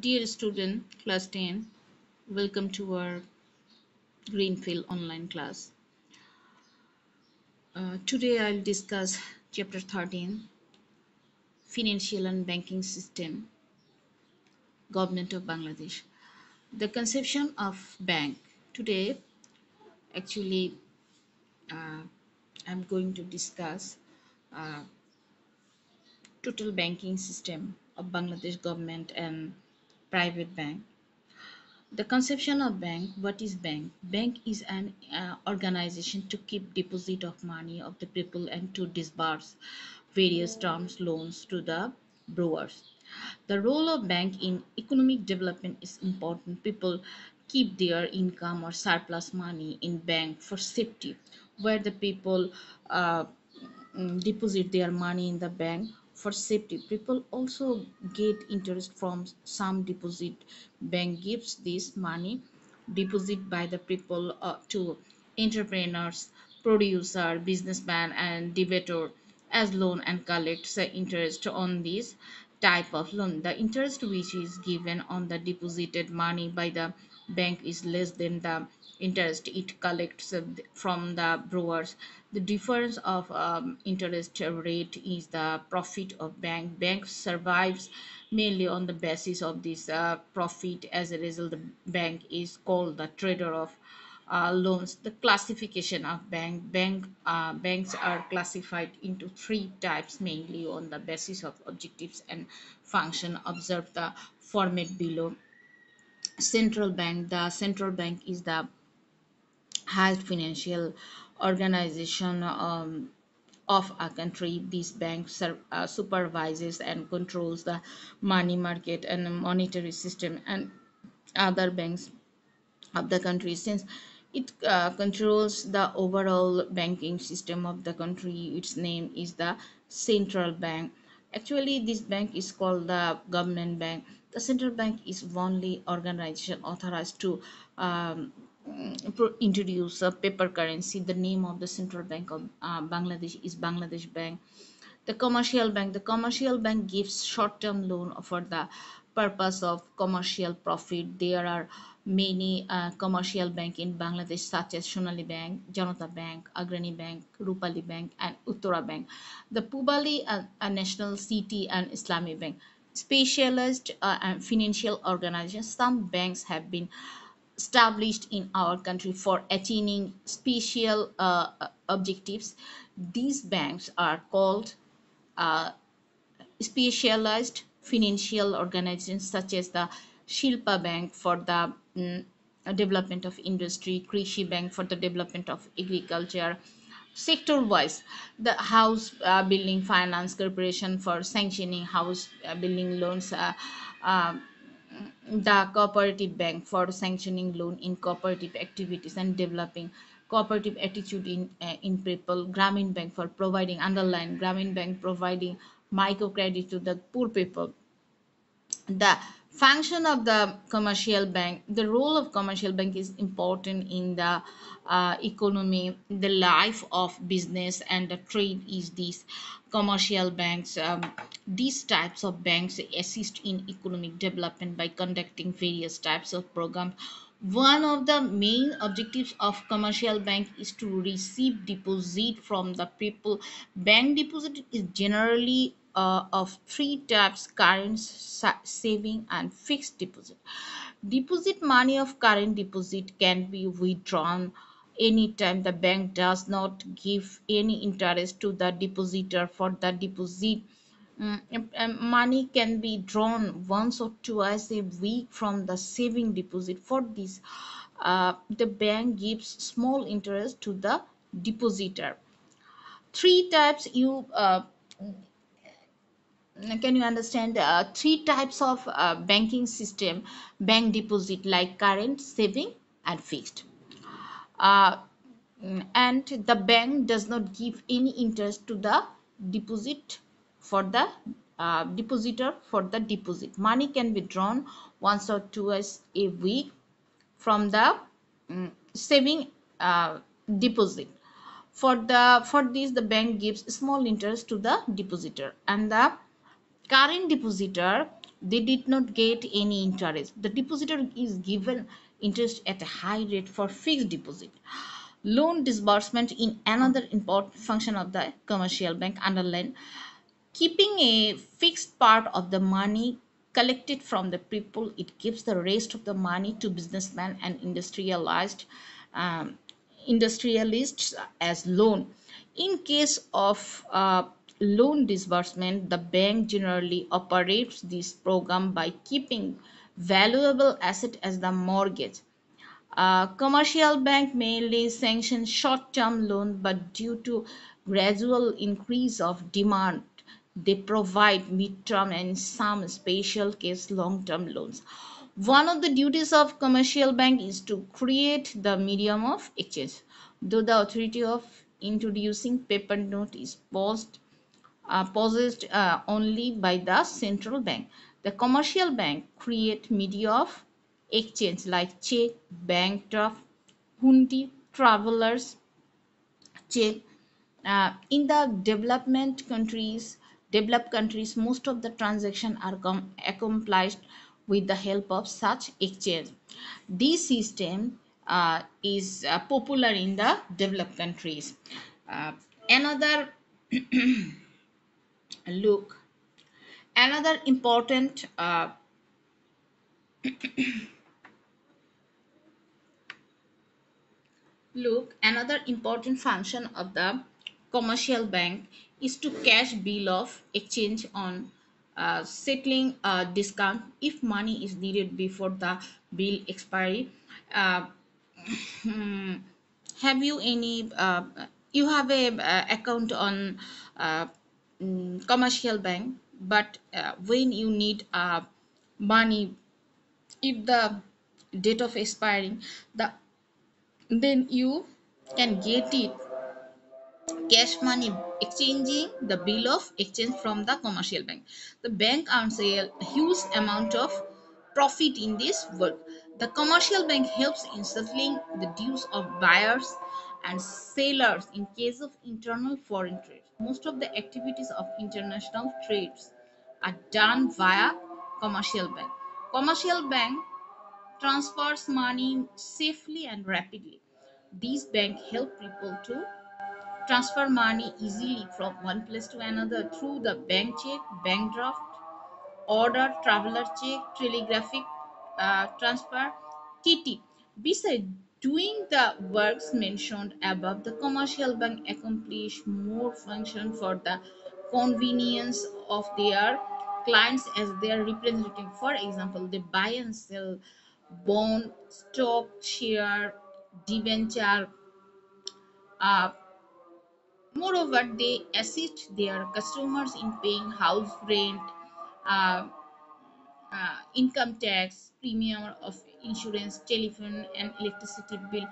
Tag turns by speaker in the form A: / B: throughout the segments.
A: Dear student, class 10, welcome to our Greenfield online class. Today I'll discuss chapter 13, Financial and Banking System, Government of Bangladesh. The conception of bank. Today, actually, uh, I'm going to discuss uh, total banking system of Bangladesh government and private bank. The conception of bank. What is bank? Bank is an organization to keep deposit of money of the people and to disburse various terms loans to the borrowers. The role of bank in economic development is important. People keep their income or surplus money in bank for safety, where the people uh, deposit their money in the bank for safety. People also get interest from some deposit. Bank gives this money deposit by the people to entrepreneurs, producer, businessman, and debator as loan and collects the interest on this type of loan. The interest which is given on the deposited money by the bank is less than the interest it collects from the borrowers. The difference of interest rate is the profit of bank. Bank survives mainly on the basis of this profit. As a result, the bank is called the trader of loans. The classification of banks are classified into three types mainly on the basis of objectives and function. Observe the format below. Central bank. The central bank is the highest financial organization of a country. This bank supervises and controls the money market and monetary system and other banks of the country. Since it controls the overall banking system of the country, its name is the central bank. Actually, this bank is called the government bank. The central bank is only organization authorized to introduce a paper currency. The name of the central bank of Bangladesh is Bangladesh Bank. The commercial bank. The commercial bank gives short-term loan for the purpose of commercial profit. There are many commercial bank in Bangladesh such as Sonali Bank, Janata Bank, Agrani Bank, Rupali Bank, and Uttara Bank. The Pubali National City and Islami Bank. Specialized and financial organizations. Some banks have been established in our country for attaining special objectives. These banks are called uh, specialized financial organizations such as the Shilpa Bank for the development of industry, Krishi Bank for the development of agriculture. Sector wise, the House Building Finance Corporation for sanctioning house building loans, the Cooperative Bank for sanctioning loan in cooperative activities and developing cooperative attitude in people. Grameen Bank for providing underline Grameen Bank providing microcredit to the poor people. The function of the commercial bank. The role of commercial bank is important in the economy, the life of business and the trade. Is these commercial banks, these types of banks assist in economic development by conducting various types of programs. One of the main objectives of commercial bank is to receive deposit from the people. Bank deposit is generally of three types: current, saving, and fixed deposit. Deposit money of current deposit can be withdrawn anytime. The bank does not give any interest to the depositor for the deposit. Money can be drawn once or twice a week from the saving deposit. For this, the bank gives small interest to the depositor. Three types you can you understand three types of banking system: bank deposit like current, saving, and fixed. uh, and the bank does not give any interest to the deposit for the depositor. For the deposit, money can be drawn once or twice a week from the saving deposit. For this, the bank gives small interest to the depositor. And the current depositor they did not get any interest. The depositor is given interest at a high rate for fixed deposit. Loan disbursement in another important function of the commercial bank underline keeping a fixed part of the money collected from the people. It gives the rest of the money to businessmen and um, industrialists as loan. In case of loan disbursement, the bank generally operates this program by keeping valuable asset as the mortgage. Commercial bank mainly sanction short-term loan, but due to gradual increase of demand, they provide mid-term and some special case long-term loans. One of the duties of commercial bank is to create the medium of exchange. Though the authority of introducing paper note is possessed only by the central bank. The commercial bank create media of exchange like check, bank draft, hundi, travelers check. In the developed countries, most of the transactions are accomplished with the help of such exchange. This system is popular in the developed countries. Another look Another important another important function of the commercial bank is to cash bill of exchange on settling a discount if money is needed before the bill expiry. Uh, hmm, have you any? You have a account on uh, commercial bank, but when you need money, if the date of expiring, the then you can get it cash money exchanging the bill of exchange from the commercial bank. The bank earns a huge amount of profit in this work. The commercial bank helps in settling the dues of buyers and sellers in case of internal foreign trade. Most of the activities of international trades are done via commercial bank. Commercial bank transfers money safely and rapidly. These banks help people to transfer money easily from one place to another through the bank check, bank draft, order, traveler check, telegraphic transfer, TT. Besides doing the works mentioned above, the commercial bank accomplish more function for the convenience of their clients as their representative. For example, they buy and sell bond, stock, share, debenture, uh, moreover, they assist their customers in paying house rent, uh, income tax, premium of insurance, telephone, and electricity bill.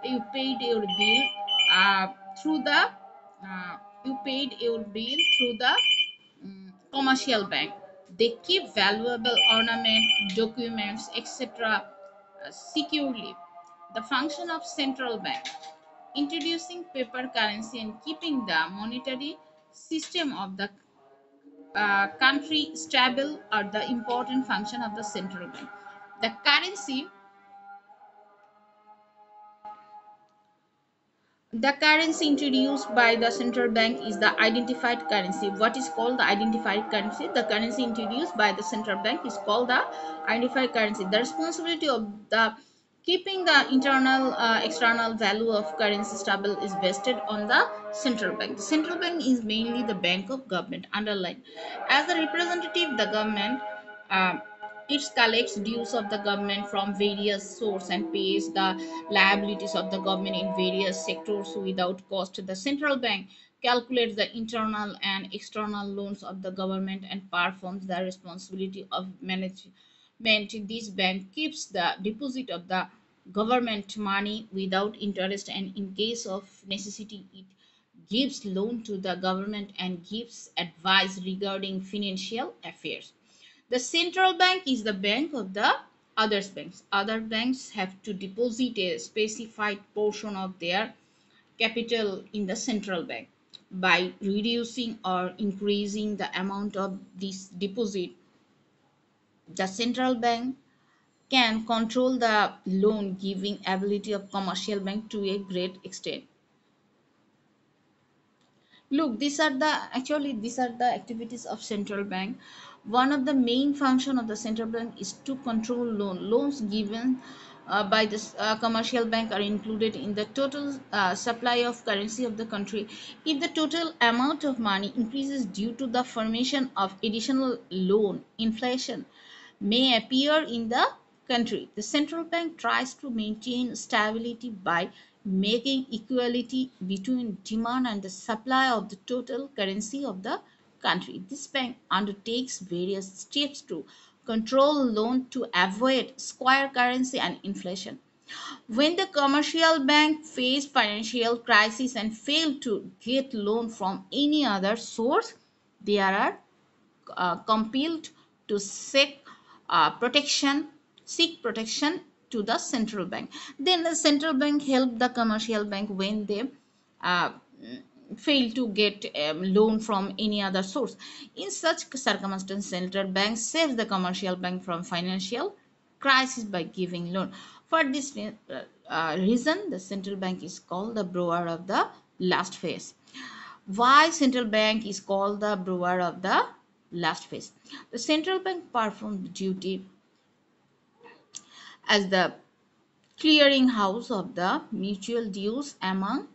A: You paid your bill uh, through the through the commercial bank. They keep valuable ornament, documents, etc. Securely. The function of central bank introducing paper currency and keeping the monetary system of the country stable are the important function of the central bank. The currency introduced by the central bank is the identified currency. What is called the identified currency? The currency introduced by the central bank is called the identified currency. The responsibility of the keeping the internal external value of currency stable is vested on the central bank. The central bank is mainly the bank of government. Underline as the representative the government. um, it collects dues of the government from various sources and pays the liabilities of the government in various sectors without cost. The central bank calculates the internal and external loans of the government and performs the responsibility of management. This bank keeps the deposit of the government money without interest, and in case of necessity, it gives loan to the government and gives advice regarding financial affairs. The central bank is the bank of the other banks. Other banks have to deposit a specified portion of their capital in the central bank. By reducing or increasing the amount of this deposit, The central bank can control the loan giving ability of commercial bank to a great extent. Look, these are the activities of central bank. One of the main function of the central bank is to control loans given by the commercial bank are included in the total supply of currency of the country. If the total amount of money increases due to the formation of additional loan, inflation may appear in the country. The central bank tries to maintain stability by making equality between demand and the supply of the total currency of the country. This bank undertakes various steps to control loan to avoid square currency and inflation. When the commercial bank face financial crisis and fail to get loan from any other source, there are compelled to protection seek protection to the central bank. Then the central bank help the commercial bank when they uh, fail to get loan from any other source. In such circumstances, central bank saves the commercial bank from financial crisis by giving loan. For this reason, the central bank is called the borrower of the last phase. Why central bank is called the borrower of the last phase? The central bank performs duty as the clearinghouse of the mutual dues among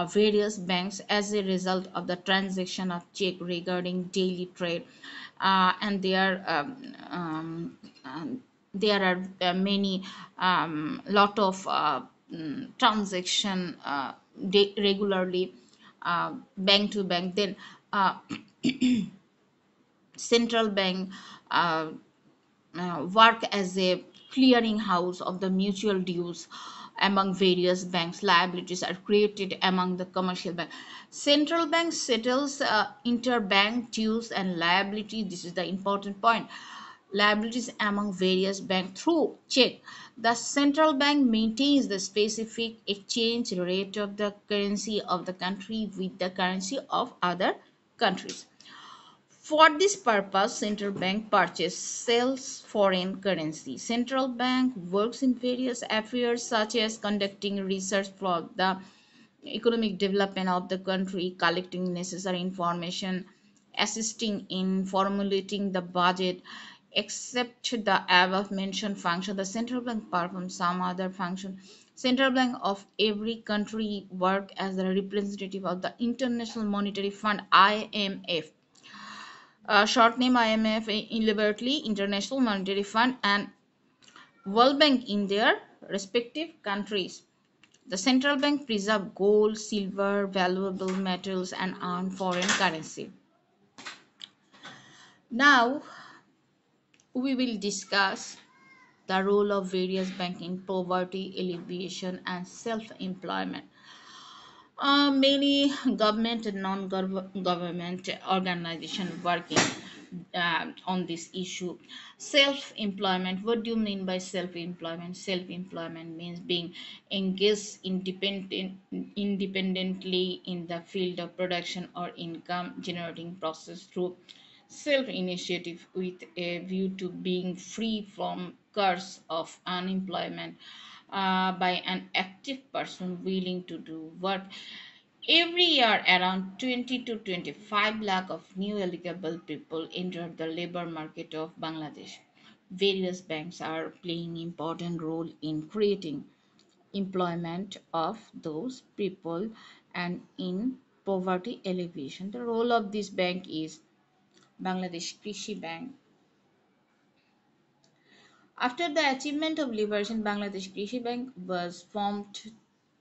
A: various banks as a result of the transaction of check regarding daily trade, and there are many lot of transaction regularly bank to bank. Then uh, central bank uh, work as a clearinghouse of the mutual dues among various banks. Liabilities are created among the commercial bank. Central bank settles interbank dues and liability. This is the important point. Liabilities among various banks through check. The central bank maintains the specific exchange rate of the currency of the country with the currency of other countries. For this purpose, central bank purchase sells foreign currency. Central bank works in various affairs such as conducting research for the economic development of the country, collecting necessary information, assisting in formulating the budget. Except the above mentioned function, the central bank performs some other function. Central bank of every country work as the representative of the International Monetary Fund (IMF), short name IMF, deliberately International Monetary Fund, and World Bank in their respective countries. The central bank preserve gold, silver, valuable metals, and earn foreign currency. Now we will discuss the role of various banks in poverty alleviation and self-employment. Many government and non-government organizations working on this issue. Self-employment. What do you mean by self-employment? Self-employment means being engaged independently in the field of production or income generating process through self-initiative with a view to being free from curse of unemployment by an active person willing to do work. Every year, around 20 to 25 lakh of new eligible people enter the labor market of Bangladesh. Various banks are playing important role in creating employment of those people and in poverty alleviation. The role of this bank is Bangladesh Krishi Bank. After the achievement of liberation, Bangladesh Krishi Bank was formed,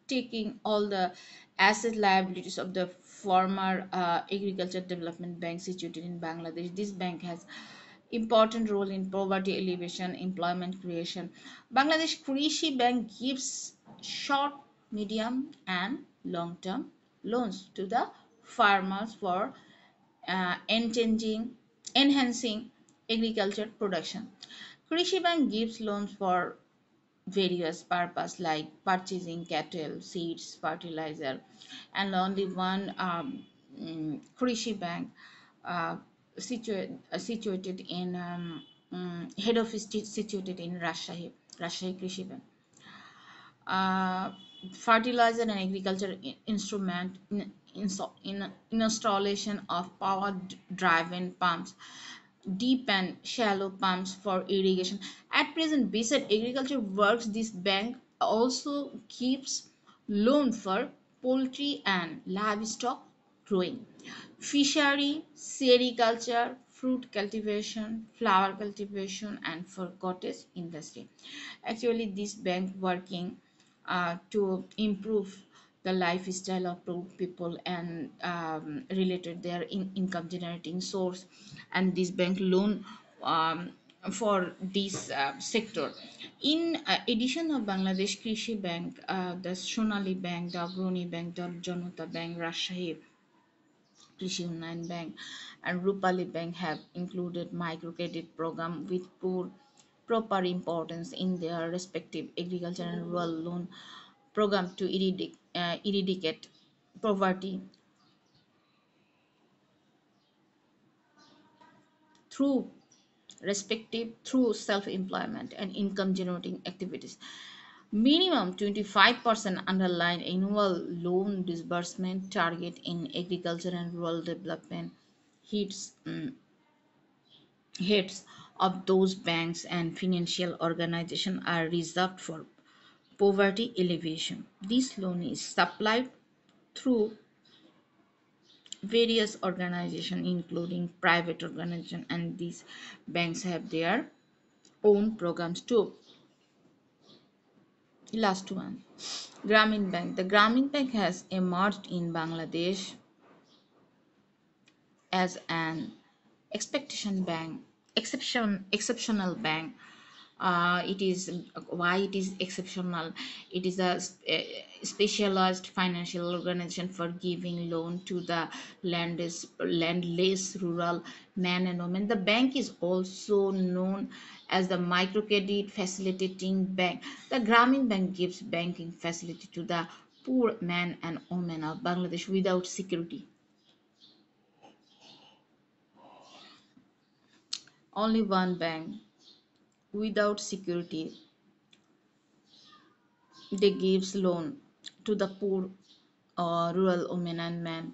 A: taking all the asset liabilities of the former Agriculture Development Bank situated in Bangladesh. This bank has important role in poverty alleviation, employment creation. Bangladesh Krishi Bank gives short, medium, and long-term loans to the farmers for enhancing agriculture production. Krishi Bank gives loans for various purposes like purchasing cattle, seeds, fertilizer, and only one Krishi Bank uh, situated in head office situated in Rajshahi Krishi Bank. uh, Fertilizer and agriculture instrument in installation of power driven pumps, deep and shallow pumps for irrigation. At present, besides agriculture works, this bank also keeps loan for poultry and livestock growing, fishery, sericulture, fruit cultivation, flower cultivation, and for cottage industry. Actually, this bank working to improve the lifestyle of poor people and related their income generating source, and this bank loan um, for this sector. In addition of Bangladesh Krishi Bank, the Sonali Bank, the Agroni Bank, the Janata Bank, Rajshahi Krishi Union Bank, and Rupali Bank have included microcredit program with proper importance in their respective agriculture and rural loan program to eradicate poverty through through self-employment and income generating activities. Minimum 25% underline annual loan disbursement target in agriculture and rural development hits heads of those banks and financial organizations are reserved for poverty alleviation. This loan is supplied through various organizations, including private organizations, and these banks have their own programs too. Last one, Grameen Bank. The Grameen Bank has emerged in Bangladesh as an expectation bank, exceptional bank. It is why it is exceptional. It is a specialized financial organization for giving loan to the landless rural man and woman. The bank is also known as the microcredit facilitating bank. The Grameen Bank gives banking facility to the poor man and woman of Bangladesh without security. Only one bank without security, they gives loan to the poor rural women and men.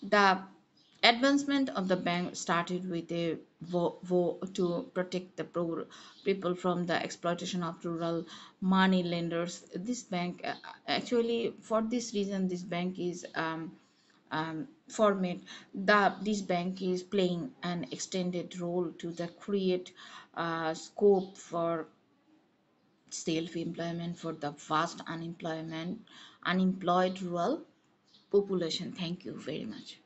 A: The advancement of the bank started with a vow to protect the poor people from the exploitation of rural money lenders. This bank, actually, for this reason, this bank is format. This bank is playing an extended role to the create scope for self-employment for the vast unemployed rural population. Thank you very much.